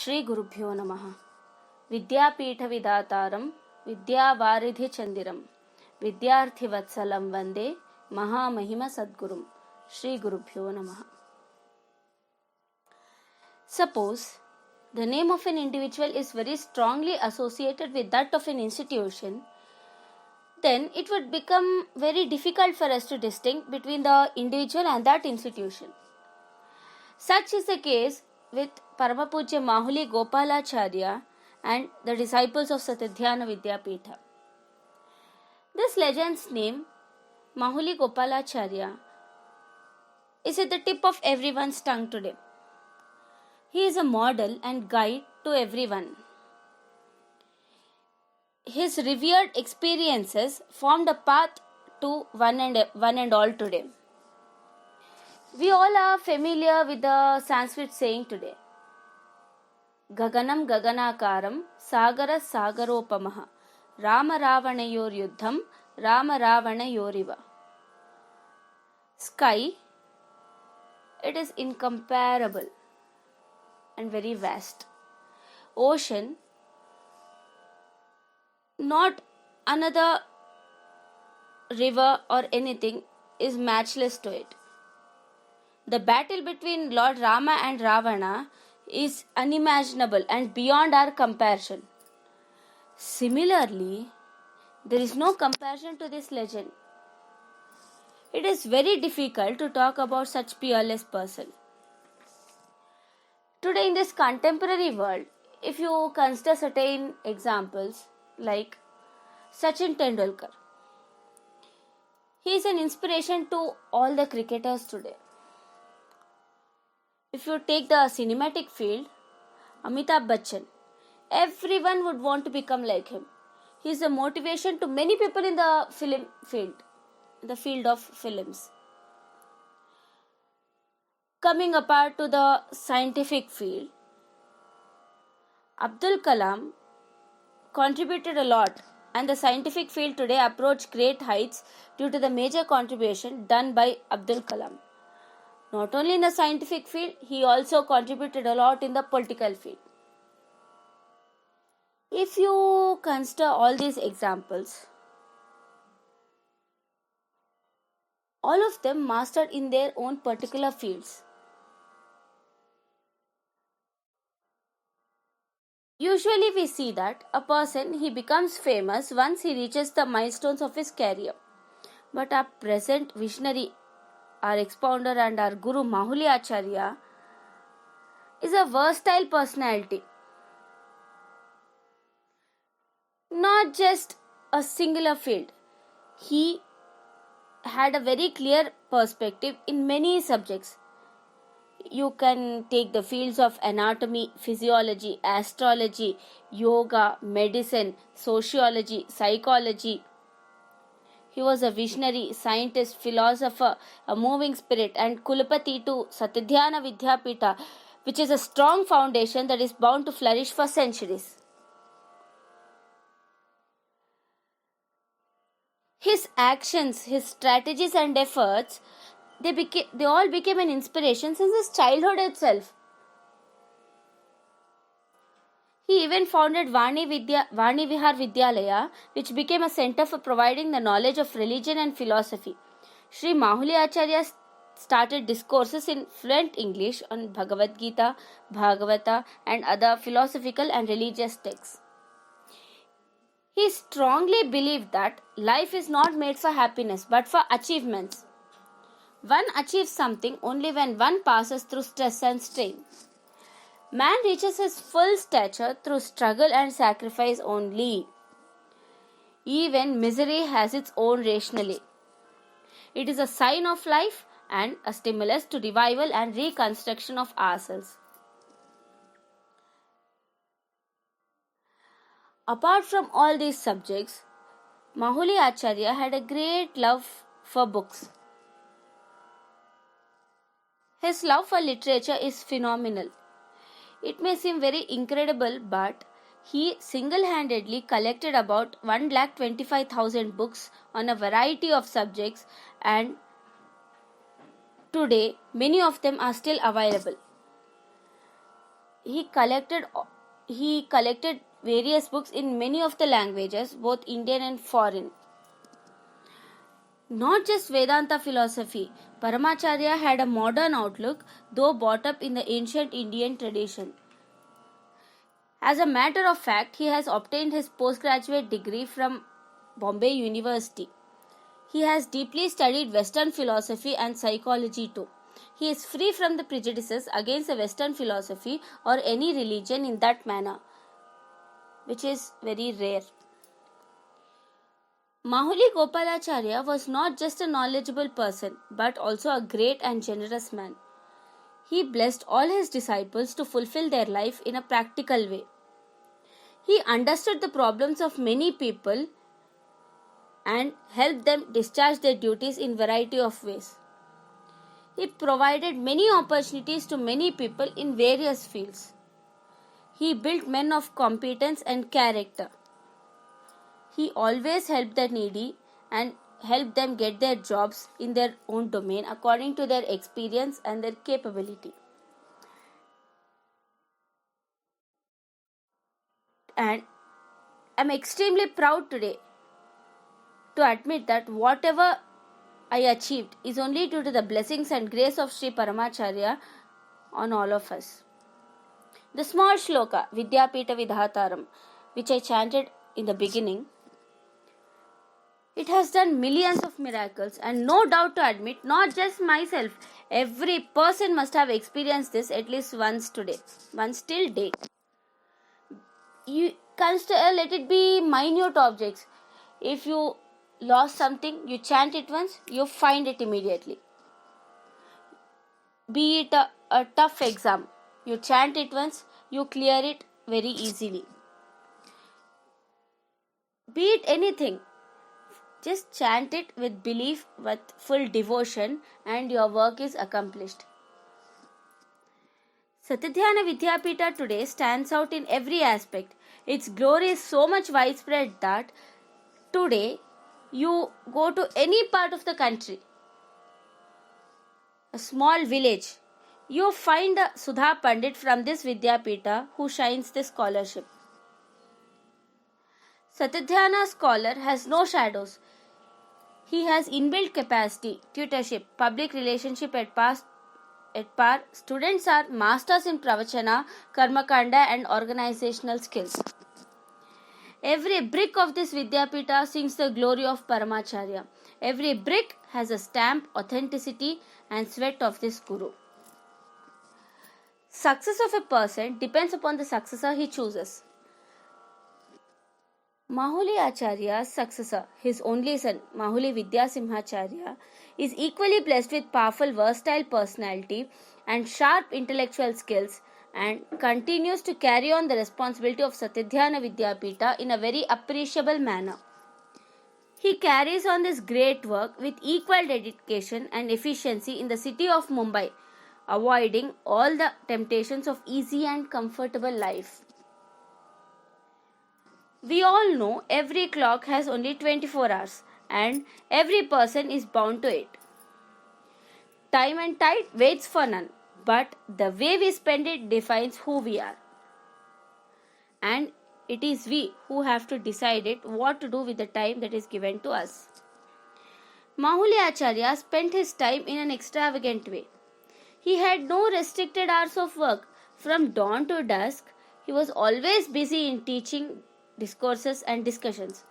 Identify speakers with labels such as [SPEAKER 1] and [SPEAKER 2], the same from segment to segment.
[SPEAKER 1] శ్రీ గురుభ్యో నమః. విద్యాపీఠ విధాతారం విద్యావారిధి చందిరం విద్యార్థివత్సలం వందే మహామహిమ సద్గురుం. శ్రీ గురుభ్యో నమః. Suppose the name of an individual is very strongly associated with that of an institution, then it would become very difficult for us to distinguish between the individual and that institution. Such is the case with Paramapujya Mahuli Gopalacharya and the disciples of Satadhyana Vidyapitha. This legend's name, Mahuli Gopalacharya, is at the tip of everyone's tongue today. He is a model and guide to everyone. His revered experiences formed a path to one and all today. We all are familiar with the Sanskrit saying today, Gaganam Gaganakaram Sagara Sagaropamaha Rama Ravanayor Yuddham Rama Ravanayoriva. Sky, it is incomparable and very vast. Ocean, not another river or anything is matchless to it. The battle between Lord Rama and Ravana is unimaginable and beyond our comparison. Similarly, there is no comparison to this legend. It is very difficult to talk about such peerless person. Today in this contemporary world, if you consider certain examples like Sachin Tendulkar, he is an inspiration to all the cricketers today. If you take the cinematic field, Amitabh Bachchan, everyone would want to become like him. He is a motivation to many people in the film field, the field of films. Coming apart to the scientific field, Abdul Kalam contributed a lot, and the scientific field today approached great heights due to the major contribution done by Abdul Kalam. Not only in the scientific field, he also contributed a lot in the political field. If you consider all these examples, all of them mastered in their own particular fields. Usually we see that a person, he becomes famous once he reaches the milestones of his career. But our present visionary, our expounder and our Guru Mahuli Acharya is a versatile personality. Not just a singular field. He had a very clear perspective in many subjects. You can take the fields of anatomy, physiology, astrology, yoga, medicine, sociology, psychology. He was a visionary, scientist, philosopher, a moving spirit, and Kulapati to Satadhyana Vidyapitha, which is a strong foundation that is bound to flourish for centuries. His actions, his strategies and efforts, they all became an inspiration since his childhood itself. He even founded Vani Vihar Vidyalaya, which became a center for providing the knowledge of religion and philosophy. Sri Mahuli Acharya started discourses in fluent English on Bhagavad Gita, Bhagavata, and other philosophical and religious texts. He strongly believed that life is not made for happiness but for achievements. One achieves something only when one passes through stress and strain. Man reaches his full stature through struggle and sacrifice only. Even misery has its own rationale. It is a sign of life and a stimulus to revival and reconstruction of ourselves. Apart from all these subjects, Mahuli Acharya had a great love for books. His love for literature is phenomenal. It may seem very incredible, but he single-handedly collected about 1,25,000 books on a variety of subjects, and today many of them are still available. He collected he collected various books in many of the languages, both Indian and foreign. Not just Vedanta philosophy, Paramacharya had a modern outlook, though brought up in the ancient Indian tradition. As a matter of fact, he has obtained his postgraduate degree from Bombay University. He has deeply studied Western philosophy and psychology too. He is free from the prejudices against the Western philosophy or any religion in that manner, which is very rare. Mahuli Gopalacharya was not just a knowledgeable person, but also a great and generous man. He blessed all his disciples to fulfill their life in a practical way. He understood the problems of many people and helped them discharge their duties in variety of ways. He provided many opportunities to many people in various fields. He built men of competence and character. He always helped the needy and helped them get their jobs in their own domain according to their experience and their capability. And I'm extremely proud today to admit that whatever I achieved is only due to the blessings and grace of Sri Paramacharya on all of us. The small shloka, Vidyapita Vidhataram, which I chanted in the beginning, it has done millions of miracles, and no doubt to admit, not just myself, every person must have experienced this at least once till date. You consider, let it be minute objects. If you lost something, you chant it once, you find it immediately. Be it a tough exam, you chant it once, you clear it very easily. Be it anything, just chant it with belief, with full devotion, and your work is accomplished. Satadhyana Vidyapita today stands out in every aspect. Its glory is so much widespread that today you go to any part of the country, a small village, you find a Sudha Pandit from this Vidyapita who shines this scholarship. Satadhyana scholar has no shadows. He has inbuilt capacity, tutorship, public relationship at par. Students are masters in pravachana, karmakanda and organizational skills. Every brick of this Vidyapita sings the glory of Paramacharya. Every brick has a stamp, authenticity and sweat of this Guru. Success of a person depends upon the successor he chooses. Mahuli Acharya's successor, his only son, Mahuli Vidyasimhacharya, is equally blessed with powerful, versatile personality and sharp intellectual skills and continues to carry on the responsibility of Satadhyana Vidyapita in a very appreciable manner. He carries on this great work with equal dedication and efficiency in the city of Mumbai, avoiding all the temptations of easy and comfortable life. We all know every clock has only 24 hours and every person is bound to it. Time and tide waits for none, but the way we spend it defines who we are. And it is we who have to decide it what to do with the time that is given to us. Mahuli Acharya spent his time in an extravagant way. He had no restricted hours of work. From dawn to dusk, he was always busy in teaching, discourses and discussions.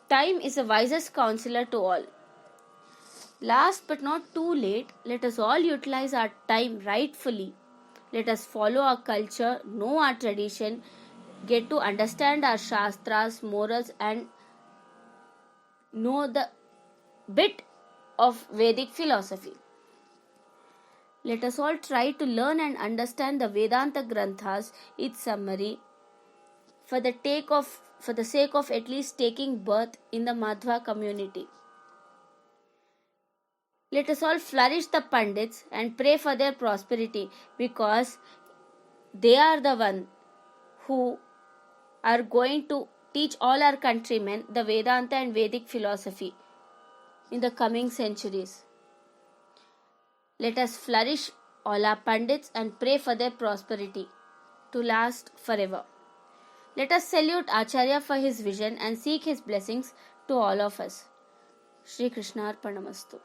[SPEAKER 1] Time is the wisest counselor to all. Last but not too late, let us all utilize our time rightfully. Let us follow our culture, know our tradition, get to understand our shastras, morals and know the bit of Vedic philosophy. Let us all try to learn and understand the Vedanta Granthas, its summary, for the sake of at least taking birth in the Madhva community. Let us all flourish the Pandits and pray for their prosperity, because they are the one who are going to teach all our countrymen the Vedanta and Vedic philosophy in the coming centuries. Let us flourish all our Pandits and pray for their prosperity. to last forever. Let us salute Acharya for his vision and seek his blessings to all of us. Shri Krishna Arpanamastu.